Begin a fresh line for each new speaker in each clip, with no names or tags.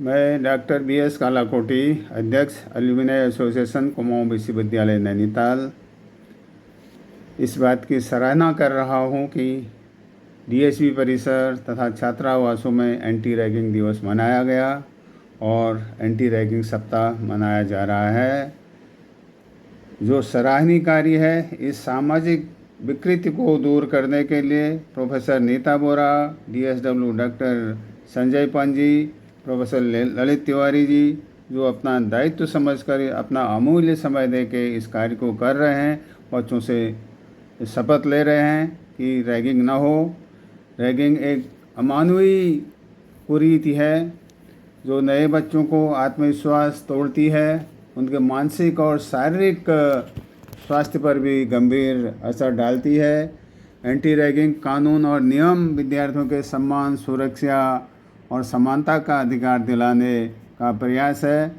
मैं doctor BS. Kalakoti, अध्यक्ष alumni association Kumaon विश्वविद्यालय नैनीताल, इस बात की सराहना कर रहा हूं कि डीएसपी परिसर तथा छात्रावासों में एंटी रैगिंग दिवस मनाया गया और एंटी रैगिंग सप्ताह मनाया जा रहा है, जो सराहनीय कार्य है। इस सामाजिक विकृति को दूर करने के लिए प्रोफेसर नीता बोरा, डीएसडब्ल्यू डॉक्टर संजय पांजी, प्रोफेसर ललित तिवारी जी, जो अपना दायित्व समझकर अपना अमूल्य समय दे के इस कार्य को कर रहे हैं, बच्चों से शपथ ले रहे हैं कि रैगिंग ना हो। रैगिंग एक अमानवीय कुरीति है जो नए बच्चों को आत्मविश्वास तोड़ती है, उनके मानसिक और शारीरिक स्वास्थ्य पर भी गंभीर असर डालती है। एंटी रैगिंग कानून और नियम विद्यार्थियों के सम्मान, सुरक्षा और समानता का अधिकार दिलाने का प्रयास है।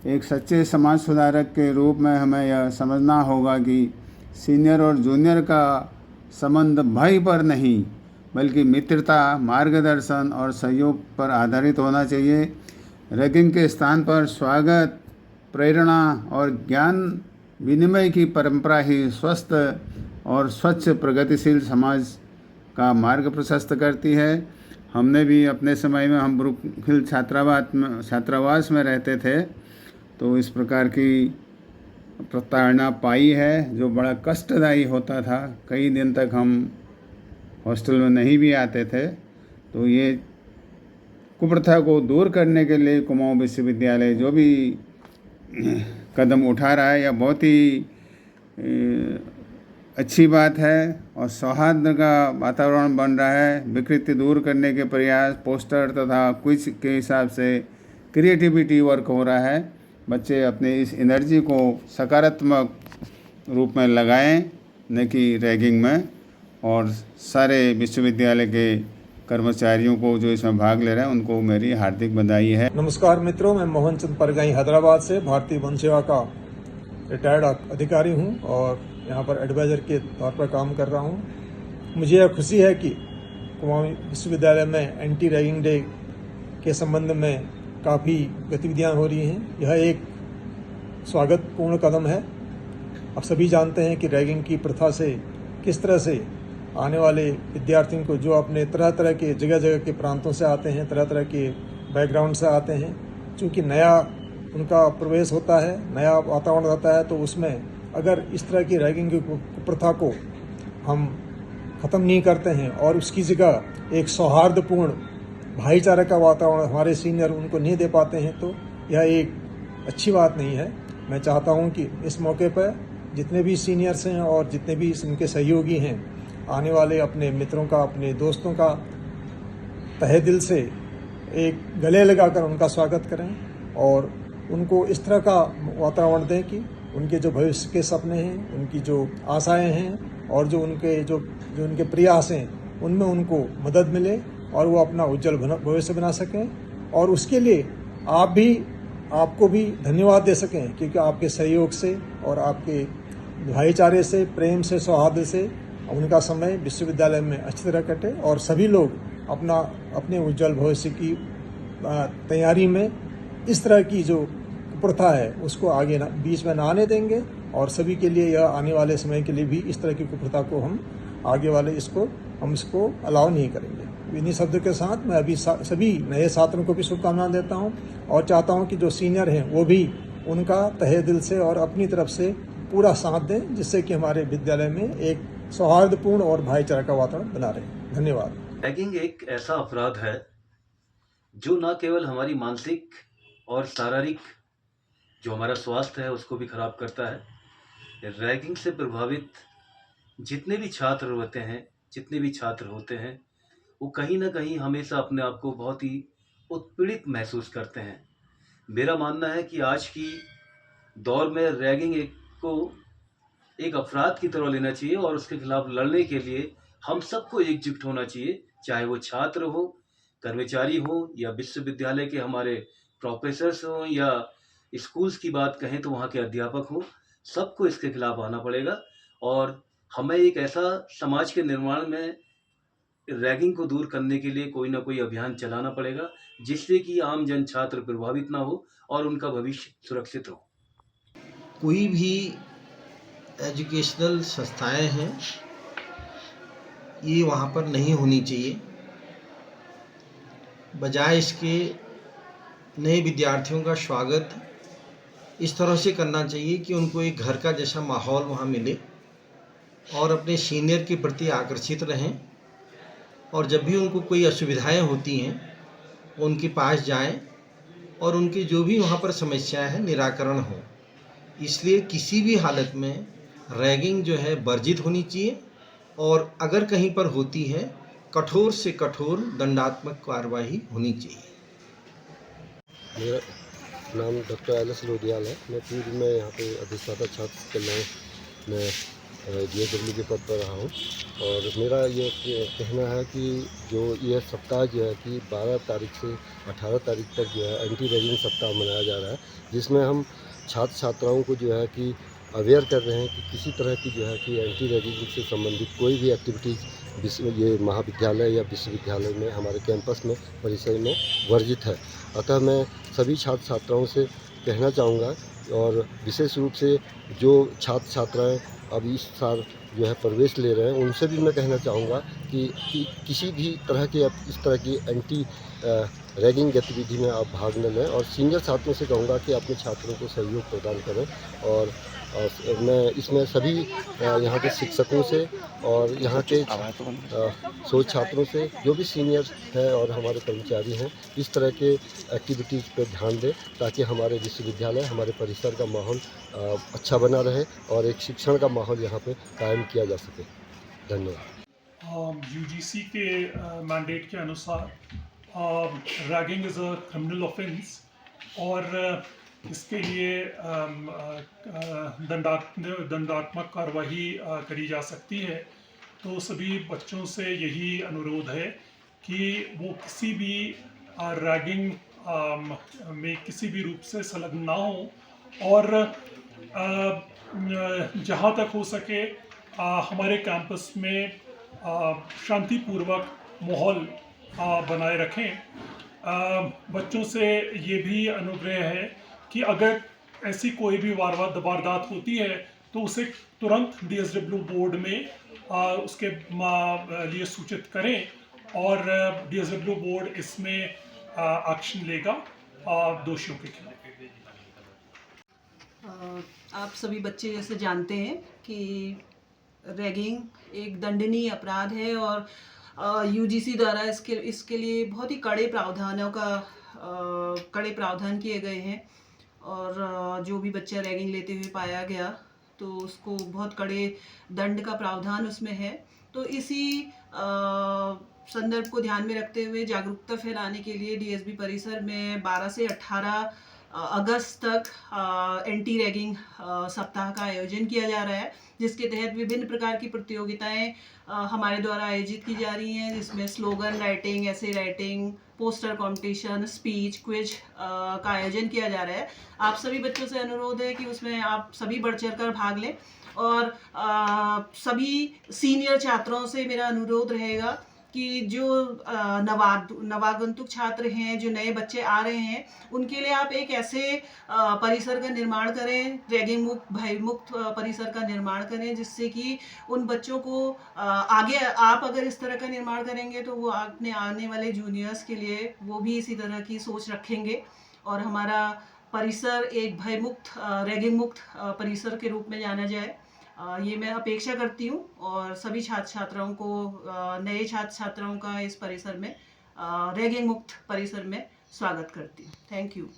एक सच्चे समाज सुधारक के रूप में हमें यह समझना होगा कि सीनियर और जूनियर का संबंध भय पर नहीं बल्कि मित्रता, मार्गदर्शन और सहयोग पर आधारित होना चाहिए। रैगिंग के स्थान पर स्वागत, प्रेरणा और ज्ञान विनिमय की परंपरा ही स्वस्थ और स्वच्छ प्रगतिशील समाज का मार्ग प्रशस्त करती है। हमने भी अपने समय में, हम ब्रुक हिल छात्रावास में रहते थे, तो इस प्रकार की प्रताड़ना पाई है जो बड़ा कष्टदायी होता था। कई दिन तक हम हॉस्टल में नहीं भी आते थे। तो ये कुप्रथा को दूर करने के लिए कुमाऊं विश्वविद्यालय जो भी कदम उठा रहा है, यह बहुत ही अच्छी बात है और सौहार्द का वातावरण बन रहा है। विकृति दूर करने के प्रयास, पोस्टर तथा क्विज के हिसाब से क्रिएटिविटी वर्क हो रहा है। बच्चे अपने इस एनर्जी को सकारात्मक रूप में लगाएं, न कि रैगिंग में। और सारे विश्वविद्यालय के कर्मचारियों को जो इसमें भाग ले रहे हैं उनको मेरी हार्दिक बधाई है।
नमस्कार मित्रों, मैं मोहन चंद परगाई हैदराबाद से भारतीय वन सेवा का रिटायर्ड अधिकारी हूं और यहां पर एडवाइजर के तौर पर काम कर रहा हूं। मुझे यह खुशी है कि कुमाऊं विश्वविद्यालय में एंटी रैगिंग डे के संबंध में काफ़ी गतिविधियां हो रही हैं। यह एक स्वागतपूर्ण कदम है। आप सभी जानते हैं कि रैगिंग की प्रथा से किस तरह से आने वाले विद्यार्थियों को, जो अपने तरह तरह के जगह जगह के प्रांतों से आते हैं, तरह तरह के बैकग्राउंड से आते हैं, चूँकि नया उनका प्रवेश होता है, नया वातावरण होता है, तो उसमें अगर इस तरह की रैगिंग की प्रथा को हम ख़त्म नहीं करते हैं और उसकी जगह एक सौहार्दपूर्ण भाईचारे का वातावरण हमारे सीनियर उनको नहीं दे पाते हैं, तो यह एक अच्छी बात नहीं है। मैं चाहता हूं कि इस मौके पर जितने भी सीनियर्स हैं और जितने भी इनके सहयोगी हैं, आने वाले अपने मित्रों का, अपने दोस्तों का तहे दिल से एक गले लगाकर उनका स्वागत करें और उनको इस तरह का वातावरण दें कि उनके जो भविष्य के सपने हैं, उनकी जो आशाएं हैं और जो उनके प्रयास हैं, उनमें उनको मदद मिले और वो अपना उज्जवल भविष्य बना सकें। और उसके लिए आपको भी धन्यवाद दे सकें, क्योंकि आपके सहयोग से और आपके भाईचारे से, प्रेम से, सौहार्द से उनका समय विश्वविद्यालय में अच्छी तरह कटे और सभी लोग अपने उज्जवल भविष्य की तैयारी में इस तरह की जो प्रथा है उसको आगे बीच में ना आने देंगे। और सभी के लिए यह आने वाले समय के लिए भी इस तरह की कुप्रथा को हम इसको अलाउ नहीं करेंगे। इन्हीं शब्द के साथ मैं अभी सभी नए छात्रों को भी शुभकामनाएं देता हूं और चाहता हूं कि जो सीनियर हैं वो भी उनका तहे दिल से और अपनी तरफ से पूरा साथ दें, जिससे कि हमारे विद्यालय में एक सौहार्दपूर्ण और भाईचारा का वातावरण बना रहे। धन्यवाद।
रैगिंग एक ऐसा अपराध है जो न केवल हमारी मानसिक और शारीरिक जो हमारा स्वास्थ्य है उसको भी खराब करता है। रैगिंग से प्रभावित जितने भी छात्र होते हैं, वो कहीं ना कहीं हमेशा अपने आप को बहुत ही उत्पीड़ित महसूस करते हैं। मेरा मानना है कि आज की दौर में रैगिंग को एक अपराध की तरह लेना चाहिए और उसके खिलाफ लड़ने के लिए हम सबको एकजुट होना चाहिए, चाहे वो छात्र हो, कर्मचारी हो या विश्वविद्यालय के हमारे प्रोफेसर्स हों या स्कूल्स की बात कहें तो वहाँ के अध्यापक हों। सबको इसके खिलाफ आना पड़ेगा और हमें एक ऐसा समाज के निर्माण में रैगिंग को दूर करने के लिए कोई ना कोई अभियान चलाना पड़ेगा, जिससे कि आम जन छात्र प्रभावित ना हो और उनका भविष्य सुरक्षित हो।
कोई भी एजुकेशनल संस्थाएं हैं, ये वहाँ पर नहीं होनी चाहिए। बजाय इसके नए विद्यार्थियों का स्वागत इस तरह से करना चाहिए कि उनको एक घर का जैसा माहौल वहाँ मिले और अपने सीनियर के प्रति आकर्षित रहें, और जब भी उनको कोई असुविधाएं होती हैं उनके पास जाएं और उनकी जो भी वहाँ पर समस्याएं हैं निराकरण हो। इसलिए किसी भी हालत में रैगिंग जो है वर्जित होनी चाहिए, और अगर कहीं पर होती है कठोर से कठोर दंडात्मक कार्रवाई होनी चाहिए।
मेरा नाम डॉक्टर एल.एस. लोधियाल है। मैं पूर्व में यहाँ पे अधिष्ठाता छात्र कल्याण में DSW के पद पर रहा हूँ, और मेरा ये कहना है कि जो यह सप्ताह जो है कि 12 तारीख से 18 तारीख तक जो है एंटी रैगिंग सप्ताह मनाया जा रहा है, जिसमें हम छात्र छात्राओं को जो है कि अवेयर कर रहे हैं कि किसी तरह की जो है कि एंटी रैगिंग से संबंधित कोई भी एक्टिविटीज़ ये महाविद्यालय या विश्वविद्यालय में हमारे कैंपस में परिसर में वर्जित है। अतः मैं सभी छात्र छात्राओं से कहना चाहूँगा, और विशेष रूप से जो छात्र छात्राएं अब इस साल जो है प्रवेश ले रहे हैं उनसे भी मैं कहना चाहूँगा कि किसी भी तरह के इस तरह की एंटी रैगिंग गतिविधि में आप भाग न लें, और सीनियर छात्रों से कहूँगा कि अपने छात्रों को सहयोग प्रदान करें। और मैं इसमें सभी यहाँ के शिक्षकों से और यहाँ के शोध छात्रों से जो भी सीनियर हैं और हमारे कर्मचारी हैं इस तरह के एक्टिविटीज़ पर ध्यान दें, ताकि हमारे विश्वविद्यालय हमारे परिसर का माहौल अच्छा बना रहे और एक शिक्षण का माहौल यहाँ पे कायम किया जा सके। धन्यवाद।
UGC के मैंडेट के अनुसार ragging is a criminal offence, और इसके लिए दंडात्मक कार्रवाई करी जा सकती है। तो सभी बच्चों से यही अनुरोध है कि वो किसी भी रैगिंग में किसी भी रूप से संलग्न ना हो, और जहाँ तक हो सके हमारे कैंपस में शांतिपूर्वक माहौल बनाए रखें। बच्चों से ये भी अनुग्रह है कि अगर ऐसी कोई भी वारदात होती है तो उसे तुरंत DSW बोर्ड में उसके लिए सूचित करें, और DSW बोर्ड इसमें एक्शन लेगा दोषियों के खिलाफ।
आप सभी बच्चे जैसे जानते हैं कि रैगिंग एक दंडनीय अपराध है, और UGC द्वारा इसके लिए बहुत ही कड़े प्रावधान किए गए हैं, और जो भी बच्चा रैगिंग लेते हुए पाया गया तो उसको बहुत कड़े दंड का प्रावधान उसमें है। तो इसी संदर्भ को ध्यान में रखते हुए जागरूकता फैलाने के लिए DSB परिसर में 12 से 18 अगस्त तक एंटी रैगिंग सप्ताह का आयोजन किया जा रहा है, जिसके तहत विभिन्न प्रकार की प्रतियोगिताएं हमारे द्वारा आयोजित की जा रही हैं, जिसमें स्लोगन राइटिंग, ऐसे writing, poster competition, speech, quiz का आयोजन किया जा रहा है। आप सभी बच्चों से अनुरोध है कि उसमें आप सभी बढ़ चढ़ कर भाग लें, और सभी सीनियर छात्रों से मेरा अनुरोध रहेगा कि जो नवागंतुक छात्र हैं, जो नए बच्चे आ रहे हैं, उनके लिए आप एक ऐसे परिसर का निर्माण करें, रैगिंग मुक्त, भय मुक्त परिसर का निर्माण करें, जिससे कि उन बच्चों को आगे आप अगर इस तरह का निर्माण करेंगे तो वो अपने आने वाले जूनियर्स के लिए वो भी इसी तरह की सोच रखेंगे, और हमारा परिसर एक भय मुक्त, रैगिंग मुक्त परिसर के रूप में जाना जाए। ये मैं अपेक्षा करती हूँ, और सभी छात्र छात्राओं को, नए छात्र छात्राओं का इस परिसर में, रैगिंग मुक्त परिसर में स्वागत करती हूँ। Thank you.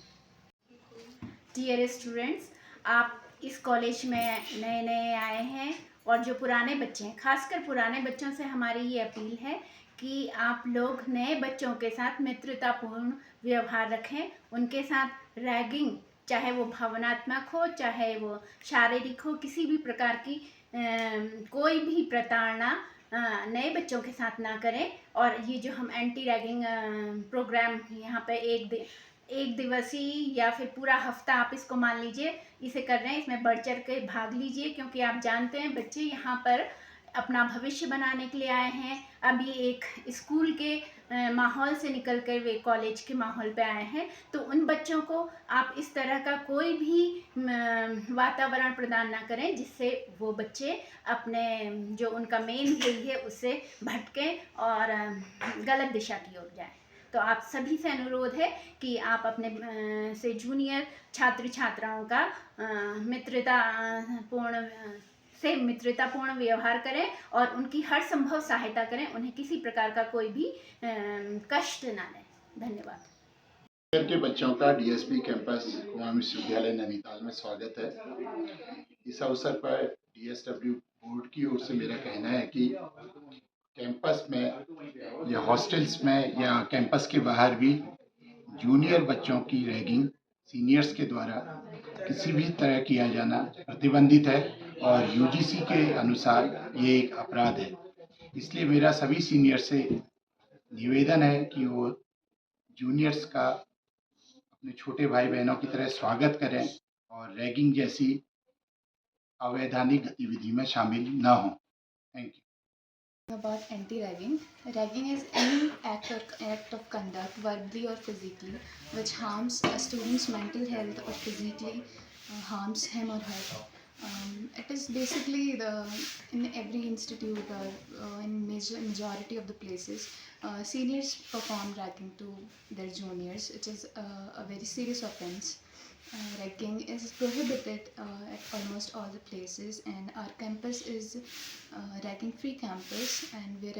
डियर स्टूडेंट्स, आप इस कॉलेज में नए नए आए हैं, और जो पुराने बच्चे हैं, खासकर पुराने बच्चों से हमारी ये अपील है कि आप लोग नए बच्चों के साथ मित्रतापूर्ण व्यवहार रखें। उनके साथ रैगिंग, चाहे वो भावनात्मक हो, चाहे वो शारीरिक हो, किसी भी प्रकार की कोई भी प्रताड़ना नए बच्चों के साथ ना करें। और ये जो हम एंटी रैगिंग प्रोग्राम यहाँ पे एक दिवसीय या फिर पूरा हफ्ता आप इसको मान लीजिए इसे कर रहे हैं, इसमें बढ़ चढ़ के भाग लीजिए, क्योंकि आप जानते हैं बच्चे यहाँ पर अपना भविष्य बनाने के लिए आए हैं। अब ये एक स्कूल के माहौल से निकल कर वे कॉलेज के माहौल पे आए हैं, तो उन बच्चों को आप इस तरह का कोई भी वातावरण प्रदान ना करें जिससे वो बच्चे अपने जो उनका मेन ध्येय है उससे भटकें और गलत दिशा की ओर जाएं। तो आप सभी से अनुरोध है कि आप अपने से जूनियर छात्र छात्राओं का मित्रतापूर्ण व्यवहार करें और उनकी हर संभव सहायता करें, उन्हें किसी प्रकार का कोई भी कष्ट ना दें। धन्यवाद।
शहर के बच्चों का डीएसपी कैंपस कुमाऊं विश्वविद्यालय नैनीताल में स्वागत है। इस अवसर पर डीएसडब्ल्यू बोर्ड की ओर से मेरा कहना है कि कैंपस में या हॉस्टल्स में या कैंपस के बाहर भी जूनियर बच्चों की रैगिंग सीनियर्स के द्वारा किसी भी तरह किया जाना प्रतिबंधित है और यूजीसी के अनुसार ये एक अपराध है। इसलिए मेरा सभी सीनियर से निवेदन है कि वो जूनियर्स का अपने छोटे भाई बहनों की तरह स्वागत करें और रैगिंग जैसी अवैधानिक गतिविधि में शामिल न हों। Thank you.
About anti-ragging. Ragging is any act of conduct, verbally or physically, which harms a student's mental health or physically harms him or her. It is basically in every institute or in majority of the places, seniors perform ragging to their juniors. It is a very serious offence. Ragging is prohibited at almost all the places, and our campus is ragging free campus, and we're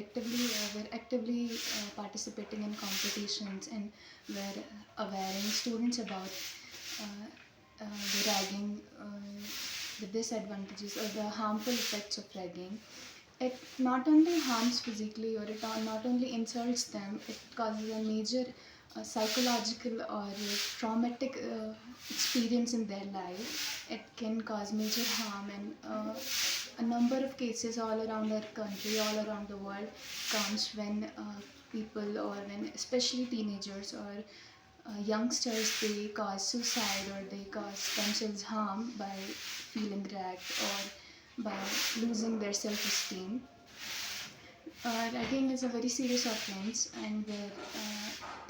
actively participating in competitions, and we're awareing students about the ragging, the disadvantages or the harmful effects of ragging. It not only harms physically or it not only insults them, it causes a major psychological or traumatic experience in their life. It can cause major harm, and a number of cases all around our country, all around the world comes when people, or when especially teenagers or youngsters, they cause suicide or they cause themselves harm by feeling ragged or by losing their self-esteem. Ragging is a very serious offense, and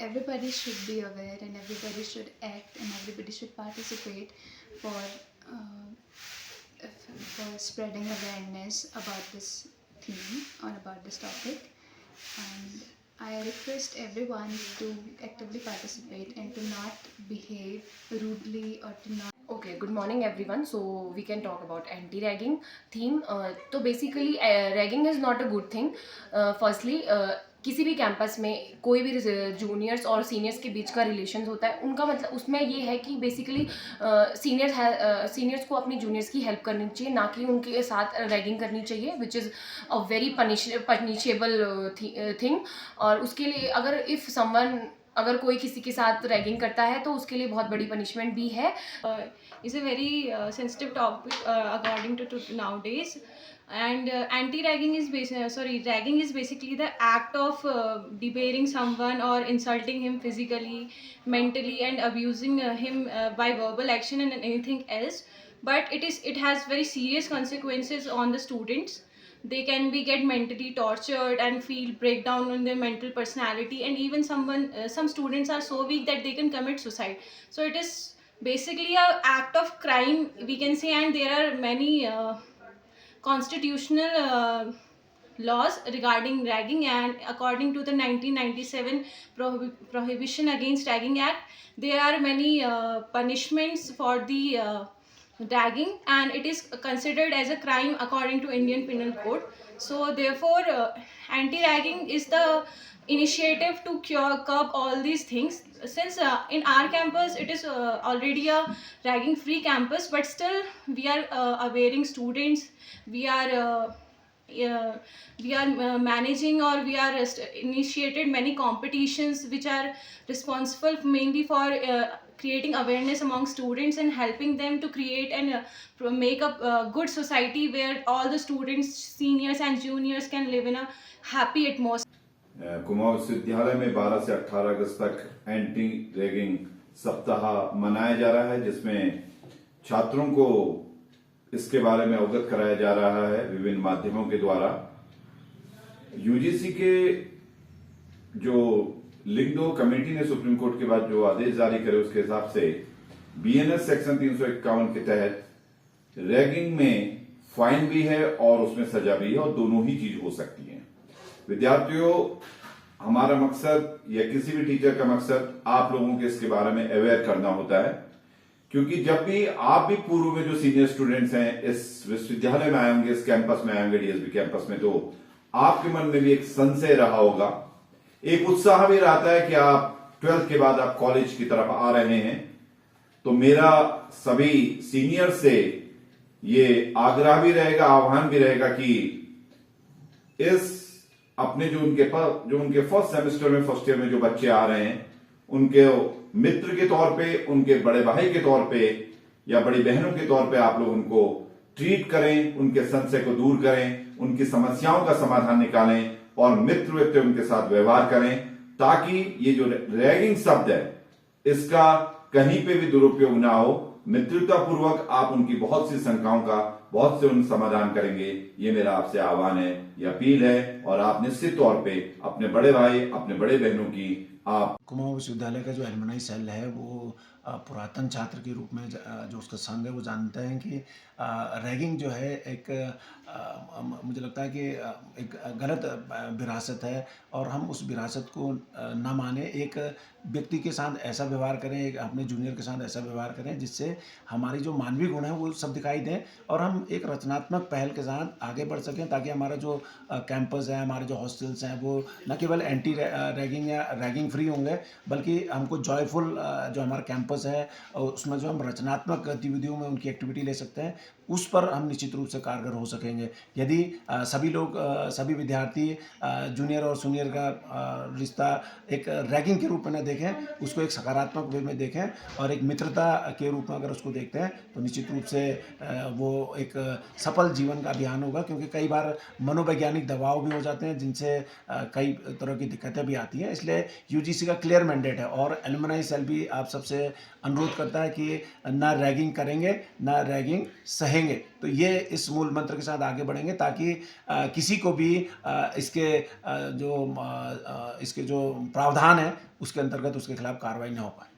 everybody should be aware, and everybody should act, and everybody should participate for spreading awareness about this theme or about this topic. And I request everyone to actively participate and to not behave rudely or to not.
Okay, good morning everyone. So we can talk about anti-ragging theme. तो basically ragging is not a good thing. Firstly, किसी भी campus में कोई भी juniors और seniors के बीच का relation होता है, उनका मतलब उसमें ये है कि बेसिकली सीनियर्स को अपनी जूनियर्स की हेल्प करनी चाहिए, ना कि उनके साथ रैगिंग करनी चाहिए, which is a very punishable thing. और उसके लिए अगर कोई किसी के साथ रैगिंग करता है तो उसके लिए बहुत बड़ी पनिशमेंट भी है.
Is a very sensitive topic according to nowadays. And ragging is basically the act of debarring someone or insulting him physically, mentally, and abusing him by verbal action and anything else. But it has very serious consequences on the students. They can get mentally tortured and feel breakdown in their mental personality, and even some students are so weak that they can commit suicide. So it is basically a act of crime, we can say, and there are many constitutional laws regarding ragging, and according to the 1997 Prohibition Against Ragging Act, there are many punishments for the ragging, and it is considered as a crime according to Indian Penal Code. So therefore anti-ragging is the initiative to curb all these things. Since in our campus it is already a ragging free campus, but still we are awareing students, we are managing, or we are initiated many competitions which are responsible mainly for creating awareness among students and helping them to create and make a good society where all the students, seniors and juniors can live in a happy atmosphere.
Kumaon विश्वविद्यालय में 12 से 18 अगस्त तक anti ragging सप्ताह मनाया जा रहा है, जिसमें छात्रों को इसके बारे में अवगत कराया जा रहा है विभिन्न माध्यमों के द्वारा। यूजीसी के जो लिंग 2 कमेटी ने सुप्रीम कोर्ट के बाद जो आदेश जारी करे उसके हिसाब से बीएनएस सेक्शन 351 के तहत रैगिंग में फाइन भी है और उसमें सजा भी है और दोनों ही चीज हो सकती है। विद्यार्थियों, हमारा मकसद या किसी भी टीचर का मकसद आप लोगों के इसके बारे में अवेयर करना होता है, क्योंकि जब भी आप भी पूर्व में जो सीनियर स्टूडेंट्स हैं इस विश्वविद्यालय में आए होंगे, इस कैंपस में आए होंगे, डीएसबी कैंपस में, तो आपके मन में भी एक संशय रहा होगा, एक उत्साह भी रहता है कि आप 12th के बाद आप कॉलेज की तरफ आ रहे हैं। तो मेरा सभी सीनियर से ये आग्रह भी रहेगा, आह्वान भी रहेगा कि इस अपने जो उनके फर्स्ट सेमेस्टर में, फर्स्ट ईयर में जो बच्चे आ रहे हैं, उनके मित्र के तौर पे, उनके बड़े भाई के तौर पे या बड़ी बहनों के तौर पे आप लोग उनको ट्रीट करें, उनके संशय को दूर करें, उनकी समस्याओं का समाधान निकालें और मित्रवत उनके साथ व्यवहार करें, ताकि ये जो रैगिंग शब्द है इसका कहीं पे भी दुरुपयोग ना हो। मित्रतापूर्वक आप उनकी बहुत सी शंकाओं का बहुत से उन समाधान करेंगे, ये मेरा आपसे आह्वान है, ये अपील है। और आप निश्चित तौर पे अपने बड़े भाई, अपने बड़े बहनों की आप
कुमाऊं विश्वविद्यालय का जो एलुमनाई सेल है वो पुरातन छात्र के रूप में जो उसका संघ है वो जानते हैं कि रैगिंग जो है एक मुझे लगता है कि एक गलत विरासत है और हम उस विरासत को न माने, एक व्यक्ति के साथ ऐसा व्यवहार करें, एक अपने जूनियर के साथ ऐसा व्यवहार करें जिससे हमारी जो मानवीय गुण है वो सब दिखाई दें और हम एक रचनात्मक पहल के साथ आगे बढ़ सकें, ताकि हमारा जो कैंपस है, हमारे जो हॉस्टल्स हैं वो न केवल एंटी रैगिंग या रैगिंग फ्री होंगे, बल्कि हमको जॉयफुल जो हमारा कैंपस है उसमें जो हम रचनात्मक गतिविधियों में उनकी एक्टिविटी ले सकते हैं, उस पर हम निश्चित रूप से कारगर हो सकेंगे। यदि सभी लोग, सभी विद्यार्थी जूनियर और सीनियर का रिश्ता एक रैगिंग के रूप में न देखें, उसको एक सकारात्मक वे में देखें और एक मित्रता के रूप में अगर उसको देखते हैं तो निश्चित रूप से वो एक सफल जीवन का अभियान होगा। क्योंकि कई बार मनोवैज्ञानिक दबाव भी हो जाते हैं जिनसे कई तरह की दिक्कतें भी आती हैं। इसलिए यूजीसी का क्लियर मैंडेट है और एलुमनाई सेल भी आप सबसे अनुरोध करता है कि ना रैगिंग करेंगे, ना रैगिंग सहेंगे। तो ये इस मूल मंत्र के साथ आगे बढ़ेंगे ताकि किसी को भी इसके जो प्रावधान है उसके अंतर्गत उसके खिलाफ कार्रवाई ना हो पाए।